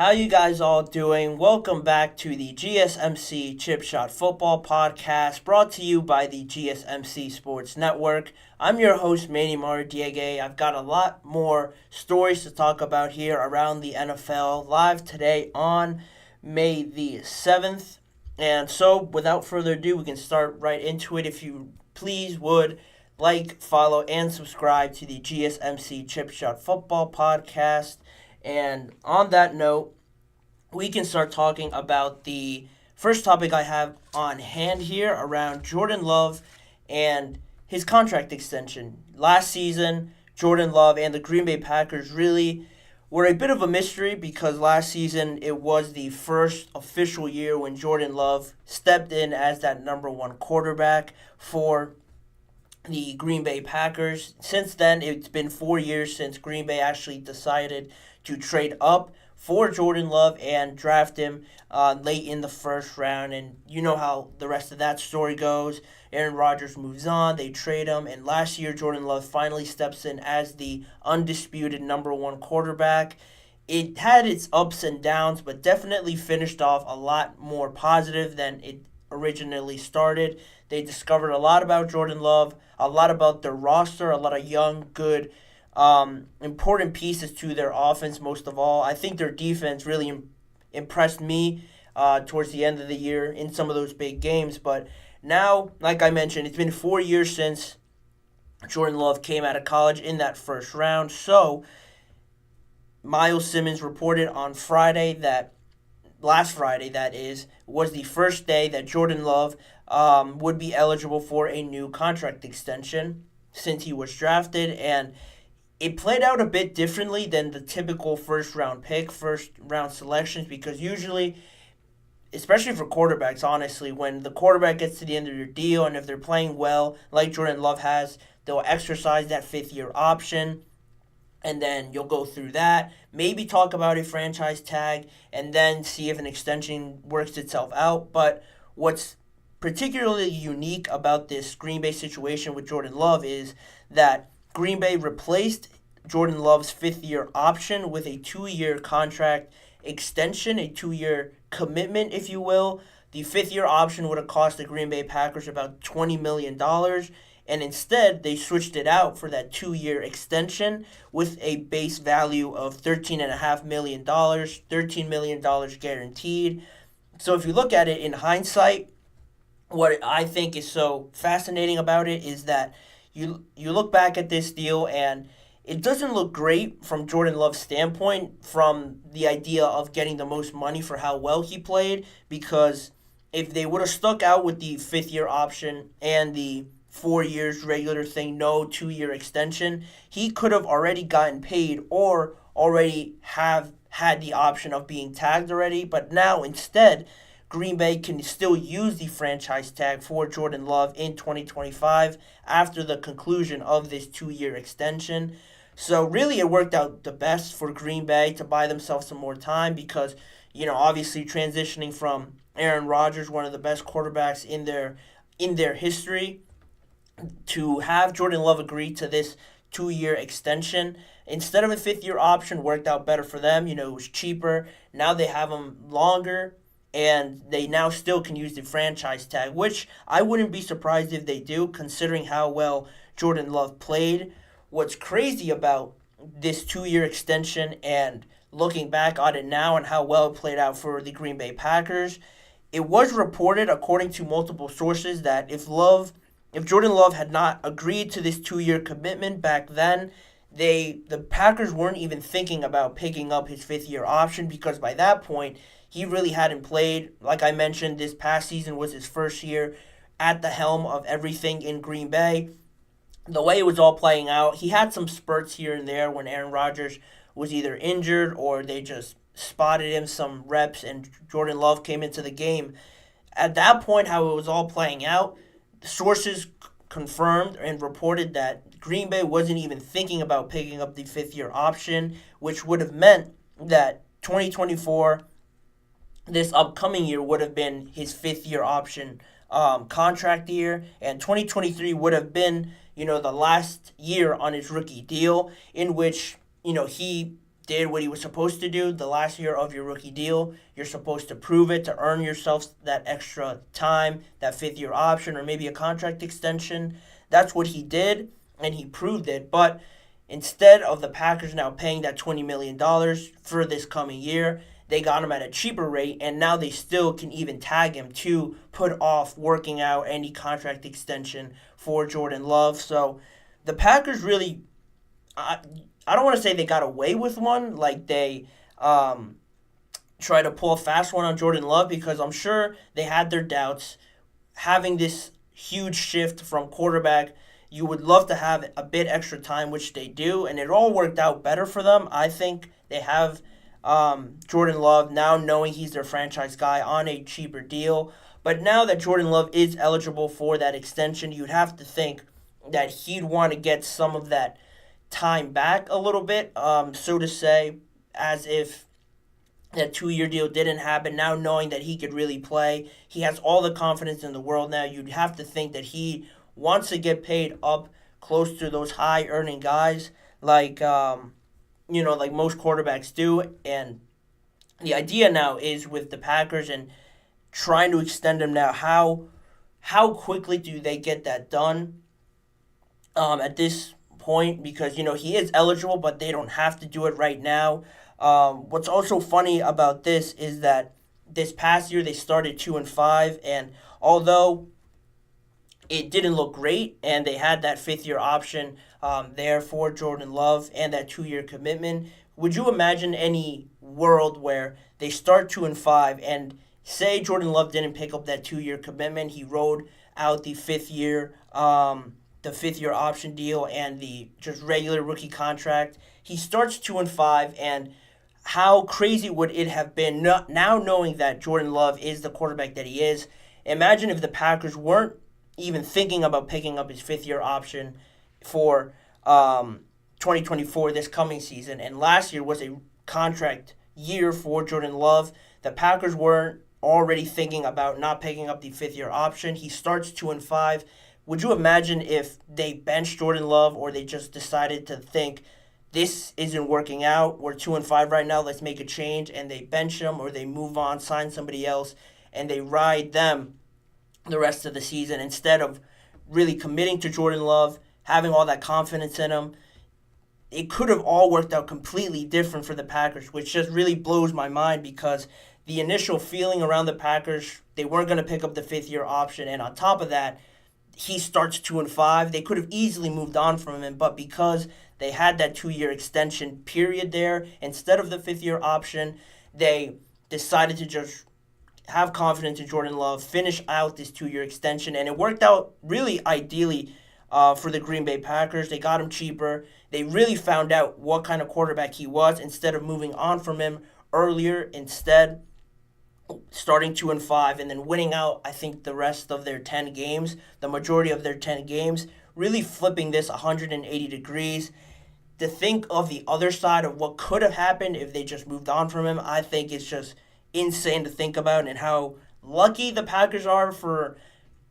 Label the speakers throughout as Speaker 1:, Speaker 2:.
Speaker 1: How you guys all doing? Welcome back to the GSMC Chip Shot Football Podcast, brought to you by the GSMC Sports Network. I'm your host, Manny Mardiege. I've got a lot more stories to talk about here around the NFL, live today on May the 7th. And so, without further ado, we can start right into it. If you please would like, follow, and subscribe to the GSMC Chip Shot Football Podcast. And on that note, we can start talking about the first topic I have on hand here around Jordan Love and his contract extension. Last season, Jordan Love and the Green Bay Packers really were a bit of a mystery because last season it was the first official year when Jordan Love stepped in as that number one quarterback for the Green Bay Packers. Since then, it's been 4 years since Green Bay actually decided to trade up for Jordan Love and draft him late in the first round. And you know how the rest of that story goes. Aaron Rodgers moves on, they trade him, and last year Jordan Love finally steps in as the undisputed number one quarterback. It had its ups and downs, but definitely finished off a lot more positive than it originally started. They discovered a lot about Jordan Love, a lot about their roster, a lot of young, good, important pieces to their offense, most of all. I think their defense really impressed me towards the end of the year in some of those big games. But now, like I mentioned, it's been 4 years since Jordan Love came out of college in that first round. So, Miles Simmons reported on last Friday, that is, was the first day that Jordan Love would be eligible for a new contract extension since he was drafted. And it played out a bit differently than the typical first round selections, because usually, especially for quarterbacks, honestly, when the quarterback gets to the end of their deal and if they're playing well, like Jordan Love has, they'll exercise that fifth-year option. And then you'll go through that, maybe talk about a franchise tag, and then see if an extension works itself out. But what's particularly unique about this Green Bay situation with Jordan Love is that Green Bay replaced Jordan Love's fifth-year option with a 2-year contract extension, a 2-year commitment, if you will. The fifth-year option would have cost the Green Bay Packers about $20 million. And instead, they switched it out for that 2-year extension with a base value of $13.5 million, $13 million guaranteed. So if you look at it in hindsight, what I think is so fascinating about it is that you look back at this deal and it doesn't look great from Jordan Love's standpoint, from the idea of getting the most money for how well he played, because if they would have stuck out with the fifth-year option and the 4 years regular thing, no 2-year extension, he could have already gotten paid or already have had the option of being tagged already. But now instead, Green Bay can still use the franchise tag for Jordan Love in 2025 after the conclusion of this 2-year extension. So really it worked out the best for Green Bay to buy themselves some more time because, obviously transitioning from Aaron Rodgers, one of the best quarterbacks in their history, to have Jordan Love agree to this 2-year extension instead of a 5th-year option worked out better for them. It was cheaper. Now they have him longer, and they now still can use the franchise tag, which I wouldn't be surprised if they do, considering how well Jordan Love played. What's crazy about this 2-year extension and looking back on it now and how well it played out for the Green Bay Packers, it was reported, according to multiple sources, that if Jordan Love had not agreed to this 2-year commitment back then, the Packers weren't even thinking about picking up his 5th-year option, because by that point, he really hadn't played. Like I mentioned, this past season was his first year at the helm of everything in Green Bay. The way it was all playing out, he had some spurts here and there when Aaron Rodgers was either injured or they just spotted him some reps and Jordan Love came into the game. At that point, how it was all playing out, sources confirmed and reported that Green Bay wasn't even thinking about picking up the 5th-year option, which would have meant that 2024, this upcoming year, would have been his 5th-year option contract year, and 2023 would have been, the last year on his rookie deal, in which, he did what he was supposed to do the last year of your rookie deal. You're supposed to prove it to earn yourself that extra time, that fifth-year option, or maybe a contract extension. That's what he did, and he proved it. But instead of the Packers now paying that $20 million for this coming year, they got him at a cheaper rate, and now they still can even tag him to put off working out any contract extension for Jordan Love. So the Packers really, I don't want to say they got away with one, like they try to pull a fast one on Jordan Love, because I'm sure they had their doubts. Having this huge shift from quarterback, you would love to have a bit extra time, which they do, and it all worked out better for them. I think they have Jordan Love now, knowing he's their franchise guy, on a cheaper deal. But now that Jordan Love is eligible for that extension, you'd have to think that he'd want to get some of that time back a little bit, so to say, as if that 2-year deal didn't happen. Now knowing that he could really play, he has all the confidence in the world now. You'd have to think that he wants to get paid up close to those high earning guys, like like most quarterbacks do. And the idea now is with the Packers and trying to extend him now, how quickly do they get that done at this point? Because he is eligible, but they don't have to do it right now. What's also funny about this is that this past year they started 2-5, and although it didn't look great, and they had that fifth-year option there for Jordan Love and that 2-year commitment, would you imagine any world where they start 2-5 and say Jordan Love didn't pick up that 2-year commitment, he rode out the fifth-year option deal and the just regular rookie contract. He starts 2-5, and how crazy would it have been now knowing that Jordan Love is the quarterback that he is? Imagine if the Packers weren't even thinking about picking up his fifth-year option for 2024, this coming season. And last year was a contract year for Jordan Love. The Packers weren't already thinking about not picking up the fifth-year option. He starts 2-5. Would you imagine if they benched Jordan Love, or they just decided to think, this isn't working out, we're 2-5 right now, let's make a change, and they bench him, or they move on, sign somebody else, and they ride them the rest of the season instead of really committing to Jordan Love, having all that confidence in him? It could have all worked out completely different for the Packers, which just really blows my mind, because the initial feeling around the Packers, they weren't going to pick up the fifth-year option, and on top of that, he starts 2-5. They could have easily moved on from him, but because they had that 2-year extension period there, instead of the fifth-year option, they decided to just have confidence in Jordan Love, finish out this 2-year extension, and it worked out really ideally for the Green Bay Packers. They got him cheaper. They really found out what kind of quarterback he was instead of moving on from him earlier. Instead, starting 2-5 and then winning out, I think, the rest of their 10 games, the majority of their 10 games, really flipping this 180 degrees. To think of the other side of what could have happened if they just moved on from him, I think it's just insane to think about, and how lucky the Packers are for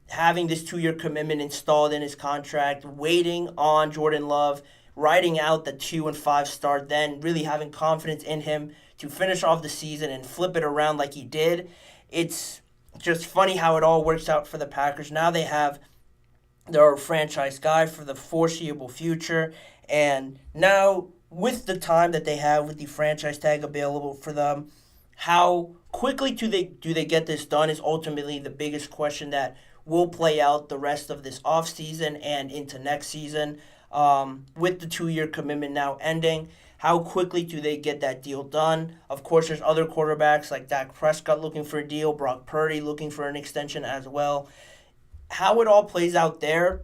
Speaker 1: having this 2-year commitment installed in his contract, waiting on Jordan Love, riding out the 2-5 start, then really having confidence in him to finish off the season and flip it around like he did. It's just funny how it all works out for the Packers. Now they have their franchise guy for the foreseeable future, and now with the time that they have with the franchise tag available for them, how quickly do they get this done is ultimately the biggest question that will play out the rest of this offseason and into next season. With the 2-year commitment now ending, how quickly do they get that deal done? Of course, there's other quarterbacks like Dak Prescott looking for a deal, Brock Purdy looking for an extension as well. How it all plays out there,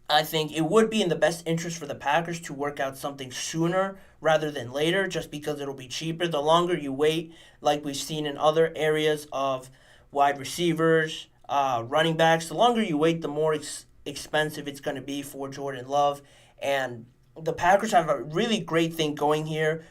Speaker 1: I think it would be in the best interest for the Packers to work out something sooner rather than later, just because it'll be cheaper. The longer you wait, like we've seen in other areas of wide receivers, running backs, the longer you wait, the more expensive it's going to be for Jordan Love. And the Packers have a really great thing going here.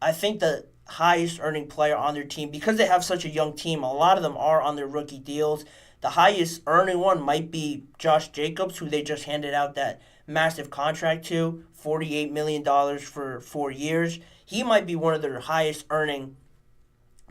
Speaker 1: I think the highest earning player on their team, because they have such a young team, a lot of them are on their rookie deals. The highest earning one might be Josh Jacobs, who they just handed out that massive contract to, $48 million for 4 years. He might be one of their highest earning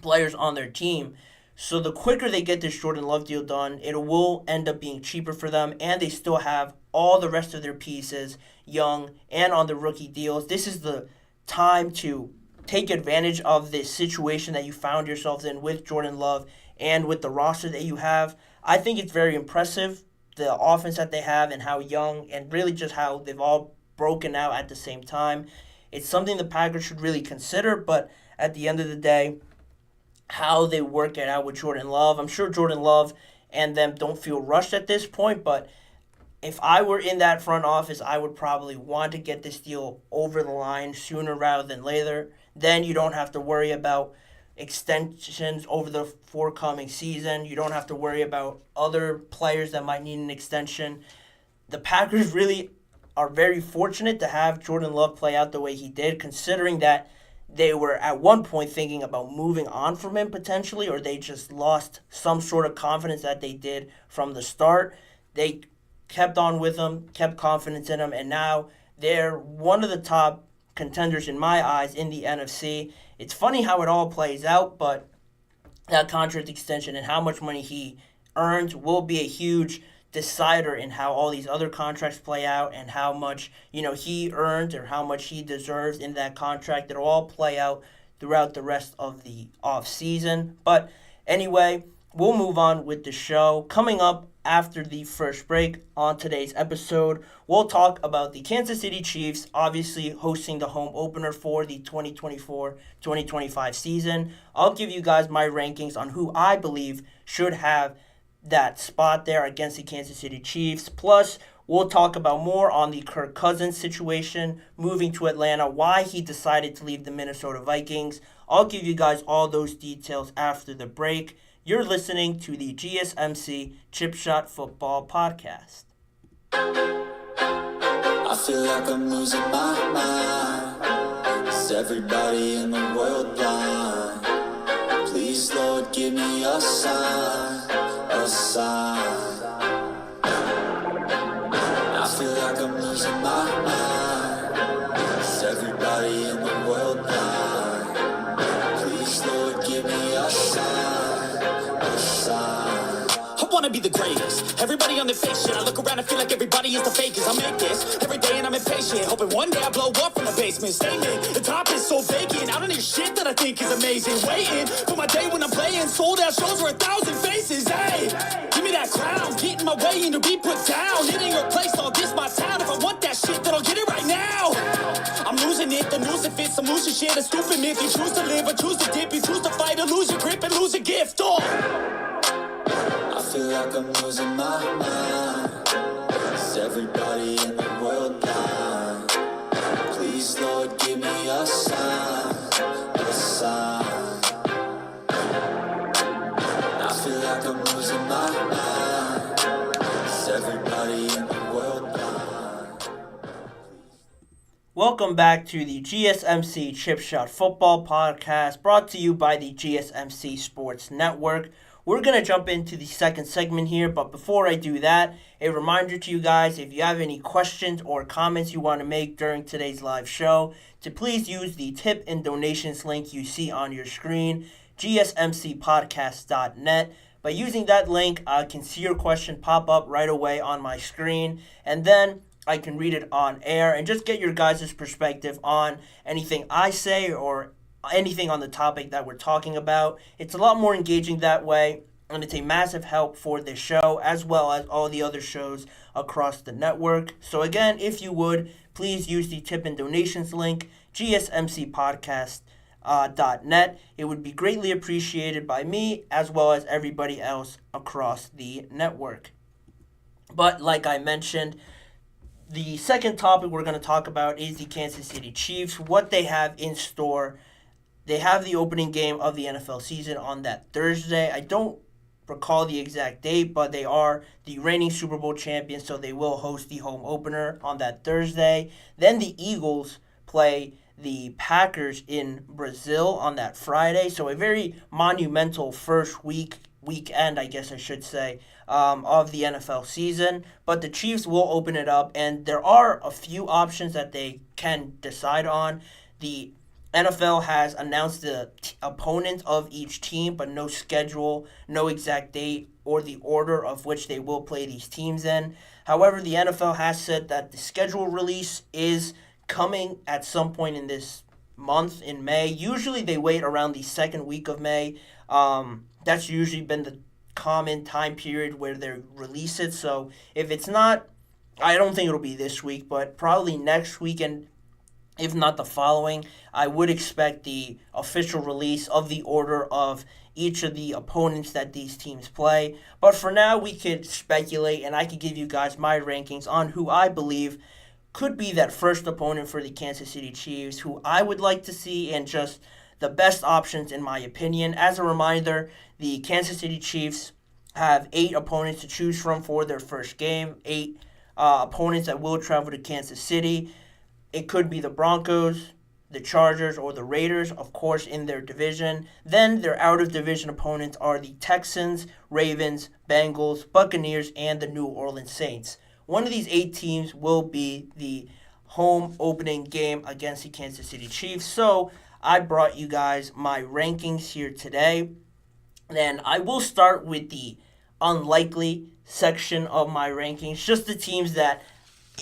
Speaker 1: players on their team. So the quicker they get this Jordan Love deal done, it will end up being cheaper for them, and they still have all the rest of their pieces, young and on the rookie deals. This is the time to take advantage of this situation that you found yourselves in with Jordan Love and with the roster that you have. I think it's very impressive, the offense that they have and how young and really just how they've all broken out at the same time. It's something the Packers should really consider, but at the end of the day, how they work it out with Jordan Love. I'm sure Jordan Love and them don't feel rushed at this point, but if I were in that front office, I would probably want to get this deal over the line sooner rather than later. Then you don't have to worry about extensions over the forthcoming season. You don't have to worry about other players that might need an extension. The Packers really are very fortunate to have Jordan Love play out the way he did, considering that they were at one point thinking about moving on from him potentially, or they just lost some sort of confidence that they did from the start. They kept on with him, kept confidence in him, and now they're one of the top contenders in my eyes in the NFC. It's funny how it all plays out, but that contract extension and how much money he earns will be a huge decider in how all these other contracts play out and how much he earned or how much he deserves in that contract. It'll all play out throughout the rest of the off season. But anyway, we'll move on with the show. Coming up after the first break on today's episode, we'll talk about the Kansas City Chiefs, obviously hosting the home opener for the 2024-2025 season. I'll give you guys my rankings on who I believe should have that spot there against the Kansas City Chiefs. Plus, we'll talk about more on the Kirk Cousins situation, moving to Atlanta, why he decided to leave the Minnesota Vikings. I'll give you guys all those details after the break. You're listening to the GSMC Chip Shot Football Podcast.
Speaker 2: I feel like I'm losing my mind. Is everybody in the world blind? Please, Lord, give me a sign, a sign. I feel like I'm losing my mind. Is everybody in the world blind? Please, Lord, give me a sign, a sign. I wanna be the greatest. Everybody on their face shit. I look around and feel like everybody is the fakest. I make this every day and I'm impatient, hoping one day I blow up from the basement. Statement, the top is so vacant. I don't hear shit that I think is amazing. Waiting for my day when I'm playing sold out shows for 1,000 faces. Hey, give me that crown, get in my way and to be put down. It ain't your place, all this my town. If I want that shit, then I'll get it right now. I'm losing it, the news it fits. I'm losing shit, a stupid myth. You choose to live or choose to dip. You choose to fight or lose your grip and lose a gift. Oh, I feel like I'm losing my mind. Is everybody in the world blind? Please, Lord, give me a sign, a sign. I feel like I'm losing my mind. Is everybody in the world blind?
Speaker 1: Welcome back to the GSMC Chip Shot Football Podcast, brought to you by the GSMC Sports Network. We're going to jump into the second segment here, but before I do that, a reminder to you guys, if you have any questions or comments you want to make during today's live show, to please use the tip and donations link you see on your screen, gsmcpodcast.net. By using that link, I can see your question pop up right away on my screen, and then I can read it on air and just get your guys' perspective on anything I say or anything on the topic that we're talking about. It's a lot more engaging that way, and it's a massive help for this show as well as all the other shows across the network. So again, if you would, please use the tip and donations link, gsmcpodcast.net. It would be greatly appreciated by me as well as everybody else across the network. But like I mentioned, the second topic we're going to talk about is the Kansas City Chiefs, what they have in store. They have the opening game of the NFL season on that Thursday. I don't recall the exact date, but they are the reigning Super Bowl champions, so they will host the home opener on that Thursday. Then the Eagles play the Packers in Brazil on that Friday, so a very monumental first week weekend, I guess I should say, of the NFL season. But the Chiefs will open it up, and there are a few options that they can decide on. The NFL has announced the opponent of each team, but no schedule, no exact date, or the order of which they will play these teams in. However, the NFL has said that the schedule release is coming at some point in this month in May. Usually they wait around the second week of May. That's usually been the common time period where they release it. So if it's not, I don't think it'll be this week, but probably next weekend, if not the following, I would expect the official release of the order of each of the opponents that these teams play. But for now, we could speculate, and I could give you guys my rankings on who I believe could be that first opponent for the Kansas City Chiefs, who I would like to see, and just the best options in my opinion. As a reminder, the Kansas City Chiefs have 8 opponents to choose from for their first game, 8 opponents that will travel to Kansas City. It could be the Broncos, the Chargers, or the Raiders, of course, in their division. Then their out-of-division opponents are the Texans, Ravens, Bengals, Buccaneers, and the New Orleans Saints. One of these 8 teams will be the home opening game against the Kansas City Chiefs. So I brought you guys my rankings here today. And I will start with the unlikely section of my rankings, just the teams that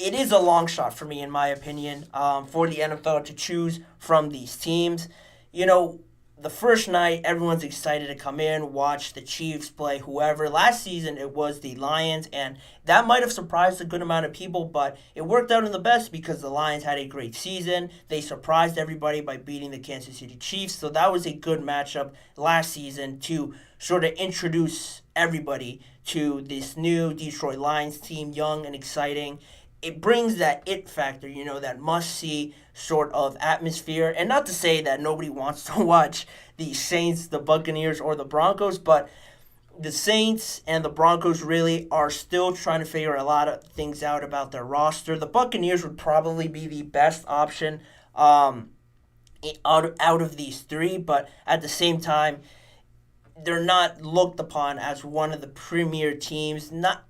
Speaker 1: it is a long shot for me, in my opinion, for the NFL to choose from these teams. You know, the first night, everyone's excited to come in, watch the Chiefs play whoever. Last season, it was the Lions, and that might have surprised a good amount of people, but it worked out in the best because the Lions had a great season. They surprised everybody by beating the Kansas City Chiefs, so that was a good matchup last season to sort of introduce everybody to this new Detroit Lions team, young and exciting. It brings that it factor, that must-see sort of atmosphere. And not to say that nobody wants to watch the Saints, the Buccaneers, or the Broncos, but the Saints and the Broncos really are still trying to figure a lot of things out about their roster. The Buccaneers would probably be the best option out of these 3, but at the same time, they're not looked upon as one of the premier teams, not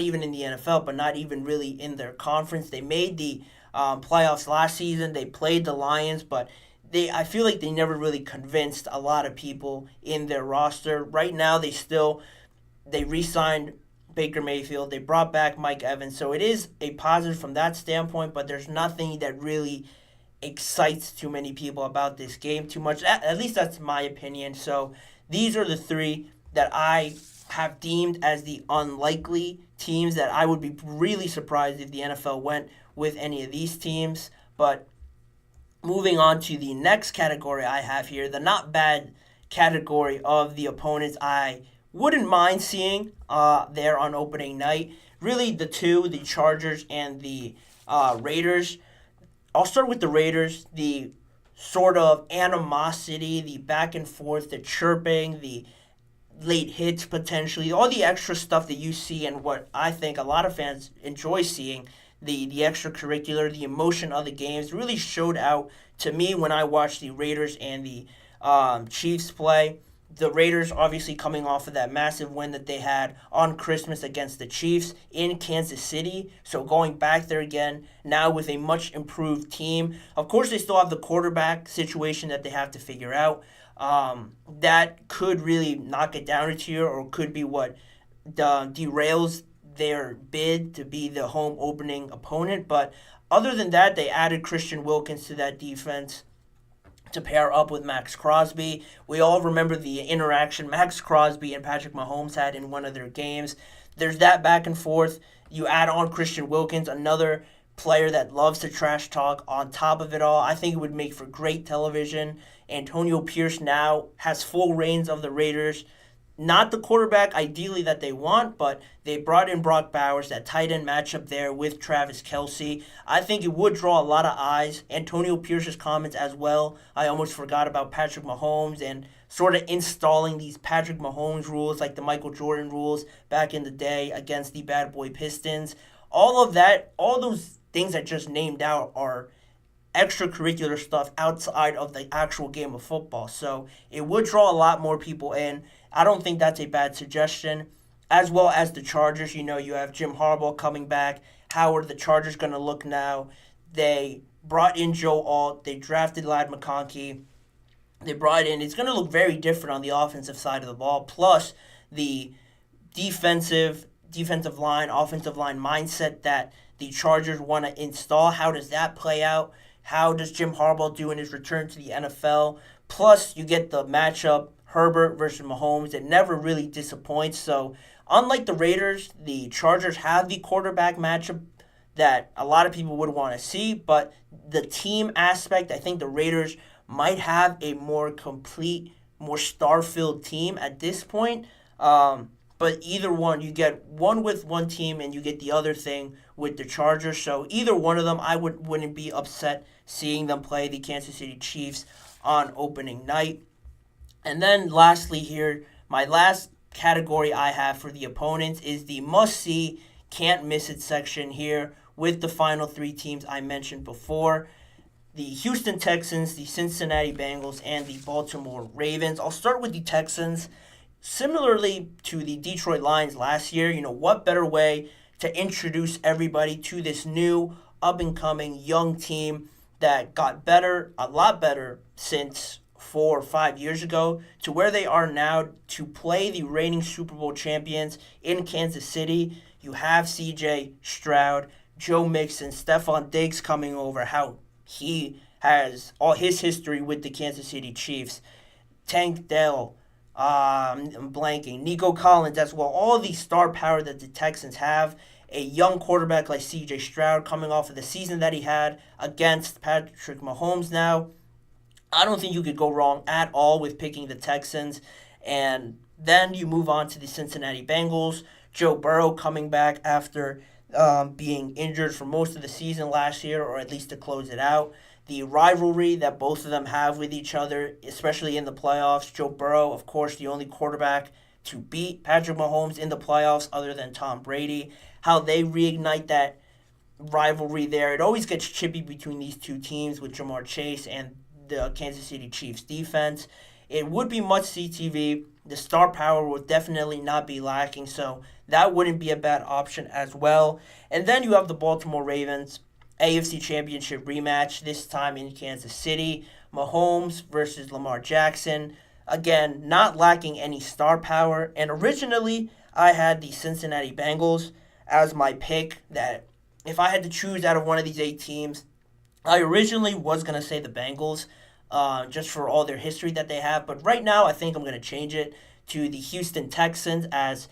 Speaker 1: even in the NFL, but not even really in their conference. They made the playoffs last season. They played the Lions, but I feel like they never really convinced a lot of people in their roster. Right now, they re-signed Baker Mayfield. They brought back Mike Evans, so it is a positive from that standpoint, but there's nothing that really excites too many people about this game too much. At least that's my opinion. So these are the 3 that I have deemed as the unlikely teams that I would be really surprised if the NFL went with any of these teams. But moving on to the next category I have here, the not bad category of the opponents I wouldn't mind seeing there on opening night. Really the 2, the Chargers and the Raiders. I'll start with the Raiders. The sort of animosity, the back and forth, the chirping, the late hits potentially, all the extra stuff that you see and what I think a lot of fans enjoy seeing, the extracurricular, the emotion of the games really showed out to me when I watched the Raiders and the Chiefs play. The Raiders obviously coming off of that massive win that they had on Christmas against the Chiefs in Kansas City. So going back there again, now with a much improved team. Of course, they still have the quarterback situation that they have to figure out. That could really knock it down a tier, or could be what derails their bid to be the home opening opponent. But other than that, they added Christian Wilkins to that defense to pair up with Max Crosby. We all remember the interaction Max Crosby and Patrick Mahomes had in one of their games. There's that back and forth. You add on Christian Wilkins, another player that loves to trash talk on top of it all. I think it would make for great television. Antonio Pierce now has full reins of the Raiders. Not the quarterback ideally that they want, but they brought in Brock Bowers, that tight end matchup there with Travis Kelce. I think it would draw a lot of eyes. Antonio Pierce's comments as well. I almost forgot about Patrick Mahomes and sort of installing these Patrick Mahomes rules like the Michael Jordan rules back in the day against the Bad Boy Pistons. All of that, all those things I just named out are extracurricular stuff outside of the actual game of football. So it would draw a lot more people in. I don't think that's a bad suggestion. As well as the Chargers, you have Jim Harbaugh coming back. How are the Chargers going to look now? They brought in Joe Alt. They drafted Ladd McConkey. They brought in. It's going to look very different on the offensive side of the ball. Plus the defensive line, offensive line mindset that the Chargers want to install. How does that play out? How does Jim Harbaugh do in his return to the NFL? Plus, you get the matchup Herbert versus Mahomes. It never really disappoints. So, unlike the Raiders, the Chargers have the quarterback matchup that a lot of people would want to see. But the team aspect, I think the Raiders might have a more complete, more star-filled team at this point. But either one, you get one with one team and you get the other thing with the Chargers. So either one of them, I wouldn't be upset seeing them play the Kansas City Chiefs on opening night. And then lastly here, my last category I have for the opponents is the must-see, can't-miss-it section here with the final three teams I mentioned before. The Houston Texans, the Cincinnati Bengals, and the Baltimore Ravens. I'll start with the Texans. Similarly to the Detroit Lions last year, what better way to introduce everybody to this new, up-and-coming, young team that got better, a lot better, since 4 or 5 years ago, to where they are now to play the reigning Super Bowl champions in Kansas City. You have C.J. Stroud, Joe Mixon, Stephon Diggs coming over, how he has all his history with the Kansas City Chiefs. Tank Dell, I'm blanking. Nico Collins as well. All the star power that the Texans have. A young quarterback like C.J. Stroud coming off of the season that he had against Patrick Mahomes now. I don't think you could go wrong at all with picking the Texans. And then you move on to the Cincinnati Bengals. Joe Burrow coming back after being injured for most of the season last year, or at least to close it out. The rivalry that both of them have with each other, especially in the playoffs. Joe Burrow, of course, the only quarterback to beat Patrick Mahomes in the playoffs other than Tom Brady. How they reignite that rivalry there. It always gets chippy between these two teams with Jamar Chase and the Kansas City Chiefs defense. It would be must-see TV. The star power will definitely not be lacking, so that wouldn't be a bad option as well. And then you have the Baltimore Ravens. AFC Championship rematch, this time in Kansas City. Mahomes versus Lamar Jackson. Again, not lacking any star power. And originally, I had the Cincinnati Bengals as my pick, that if I had to choose out of one of these 8 teams, I originally was going to say the Bengals, just for all their history that they have. But right now, I think I'm going to change it to the Houston Texans as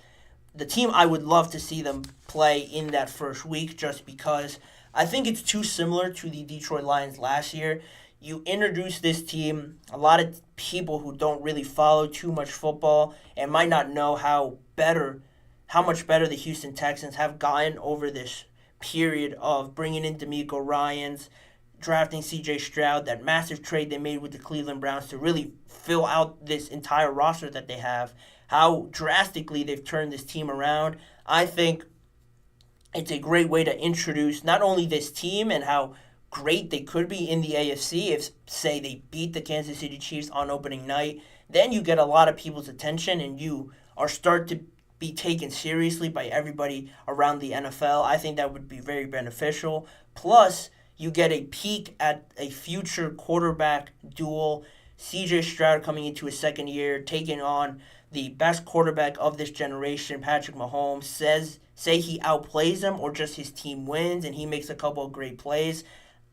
Speaker 1: the team I would love to see them play in that first week, just because I think it's too similar to the Detroit Lions last year. You introduce this team, a lot of people who don't really follow too much football and might not know how much better the Houston Texans have gotten over this period of bringing in DeMeco Ryans, drafting C.J. Stroud, that massive trade they made with the Cleveland Browns to really fill out this entire roster that they have, how drastically they've turned this team around. I think it's a great way to introduce not only this team and how great they could be in the AFC if, say, they beat the Kansas City Chiefs on opening night. Then you get a lot of people's attention and you start to be taken seriously by everybody around the NFL. I think that would be very beneficial. Plus, you get a peek at a future quarterback duel. C.J. Stroud coming into his second year, taking on the best quarterback of this generation, Patrick Mahomes. Say he outplays him or just his team wins and he makes a couple of great plays.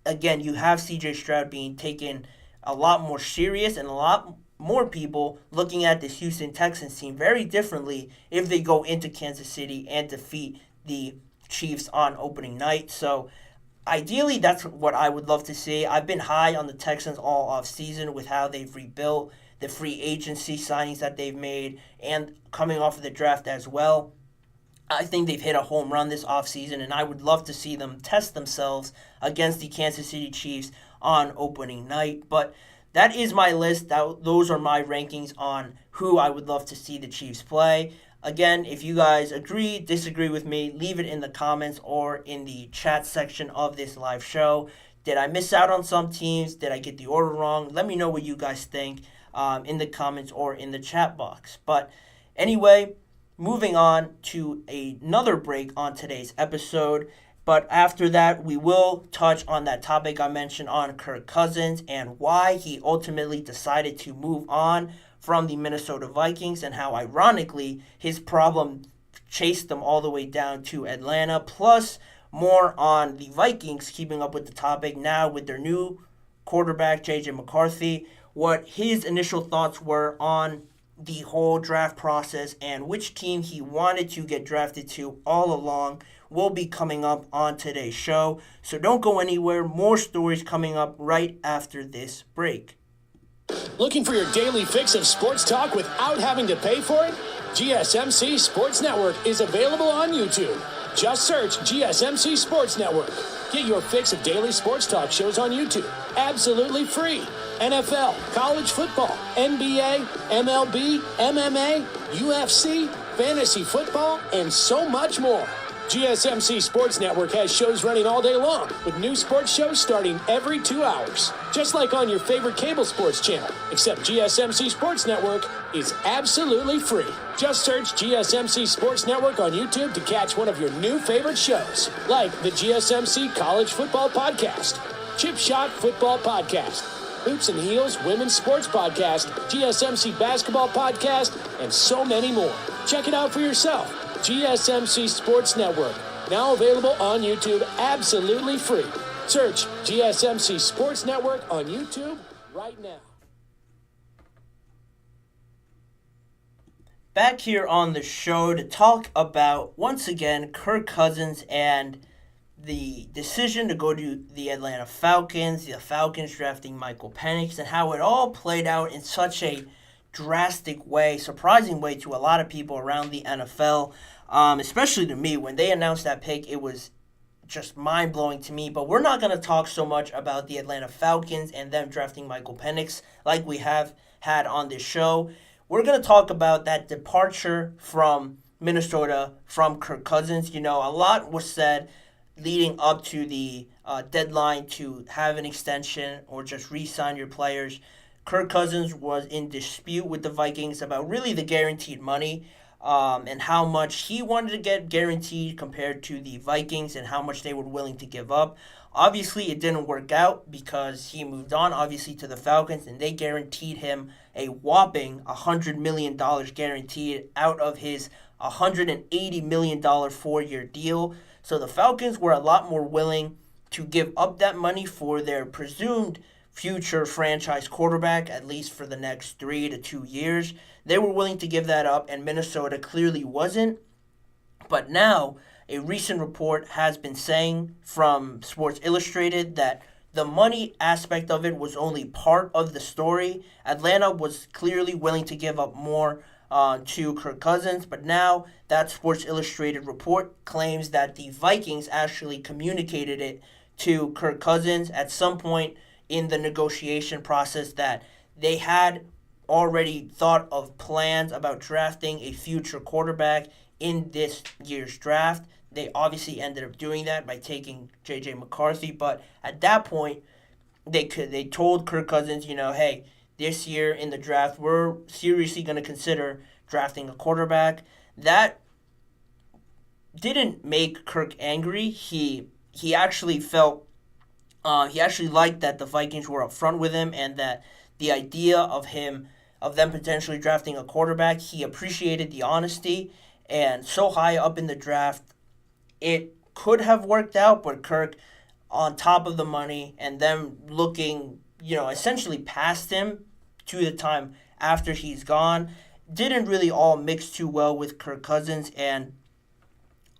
Speaker 1: Again, you have C.J. Stroud being taken a lot more serious and a lot more people looking at this Houston Texans team very differently if they go into Kansas City and defeat the Chiefs on opening night. So ideally, that's what I would love to see. I've been high on the Texans all offseason with how they've rebuilt, the free agency signings that they've made, and coming off of the draft as well. I think they've hit a home run this offseason, and I would love to see them test themselves against the Kansas City Chiefs on opening night. But that is my list. Those are my rankings on who I would love to see the Chiefs play. Again, if you guys agree, disagree with me, leave it in the comments or in the chat section of this live show. Did I miss out on some teams? Did I get the order wrong? Let me know what you guys think. in the comments or in the chat box. But anyway, moving on to another break on today's episode. But after that, we will touch on that topic I mentioned on Kirk Cousins and why he ultimately decided to move on from the Minnesota Vikings and how, ironically, his problem chased them all the way down to Atlanta. Plus, more on the Vikings keeping up with the topic now with their new quarterback, J.J. McCarthy, what his initial thoughts were on the whole draft process and which team he wanted to get drafted to all along will be coming up on today's show. So don't go anywhere. More stories coming up right after this break.
Speaker 3: Looking for your daily fix of sports talk without having to pay for it? GSMC Sports Network is available on YouTube. Just search GSMC Sports Network. Get your fix of daily sports talk shows on YouTube. Absolutely free. NFL, college football, NBA, MLB, MMA, UFC, fantasy football, and so much more. GSMC Sports Network has shows running all day long, with new sports shows starting every 2 hours. Just like on your favorite cable sports channel, except GSMC Sports Network is absolutely free. Just search GSMC Sports Network on YouTube to catch one of your new favorite shows, like the GSMC College Football Podcast, Chip Shot Football Podcast, Hoops and Heels Women's Sports Podcast, GSMC Basketball Podcast, and so many more. Check it out for yourself. GSMC Sports Network, now available on YouTube absolutely free. Search GSMC Sports Network on YouTube right now.
Speaker 1: Back here on the show to talk about, once again, Kirk Cousins and the decision to go to the Atlanta Falcons, the Falcons drafting Michael Penix, and how it all played out in such a drastic way, surprising way to a lot of people around the NFL, especially to me. When they announced that pick, it was just mind-blowing to me. But we're not going to talk so much about the Atlanta Falcons and them drafting Michael Penix like we have had on this show. We're going to talk about that departure from Minnesota from Kirk Cousins. You know, a lot was said leading up to the deadline to have an extension or just re-sign your players. Kirk Cousins was in dispute with the Vikings about really the guaranteed money and how much he wanted to get guaranteed compared to the Vikings and how much they were willing to give up. Obviously, it didn't work out because he moved on, obviously, to the Falcons, and they guaranteed him a whopping $100 million guaranteed out of his $180 million 4-year deal. So the Falcons were a lot more willing to give up that money for their presumed future franchise quarterback, at least for the next 3 to 2 years. They were willing to give that up, and Minnesota clearly wasn't. But now, a recent report has been saying from Sports Illustrated that the money aspect of it was only part of the story. Atlanta was clearly willing to give up more to Kirk Cousins, but now that Sports Illustrated report claims that the Vikings actually communicated it to Kirk Cousins at some point in the negotiation process, that they had already thought of plans about drafting a future quarterback in this year's draft. They obviously ended up doing that by taking J.J. McCarthy, but at that point, they told Kirk Cousins, you know, hey, this year in the draft, we're seriously going to consider drafting a quarterback. That didn't make Kirk angry. He actually felt he actually liked that the Vikings were upfront with him and that the idea of them potentially drafting a quarterback, he appreciated the honesty. And so high up in the draft, it could have worked out, but Kirk, on top of the money and them looking, essentially past him to the time after he's gone, didn't really all mix too well with Kirk Cousins. And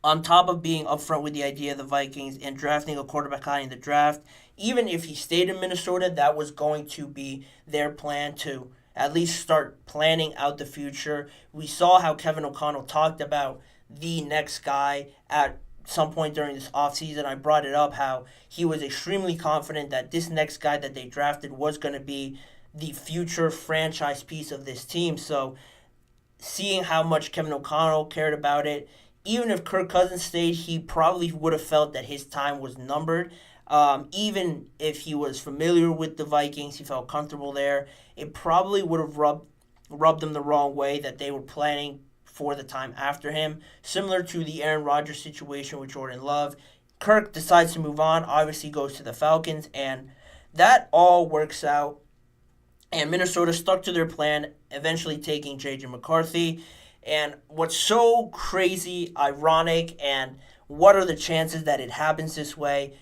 Speaker 1: on top of being upfront with the idea of the Vikings and drafting a quarterback high in the draft, even if he stayed in Minnesota, that was going to be their plan to at least start planning out the future. We saw how Kevin O'Connell talked about the next guy at some point during this offseason. I brought it up how he was extremely confident that this next guy that they drafted was going to be the future franchise piece of this team. So seeing how much Kevin O'Connell cared about it, even if Kirk Cousins stayed, he probably would have felt that his time was numbered. Even if he was familiar with the Vikings, he felt comfortable there, it probably would have rubbed him the wrong way that they were planning for the time after him. Similar to the Aaron Rodgers situation with Jordan Love, Kirk decides to move on, obviously goes to the Falcons, and that all works out. And Minnesota stuck to their plan, eventually taking J.J. McCarthy. And what's so crazy, ironic, and what are the chances that it happens this way?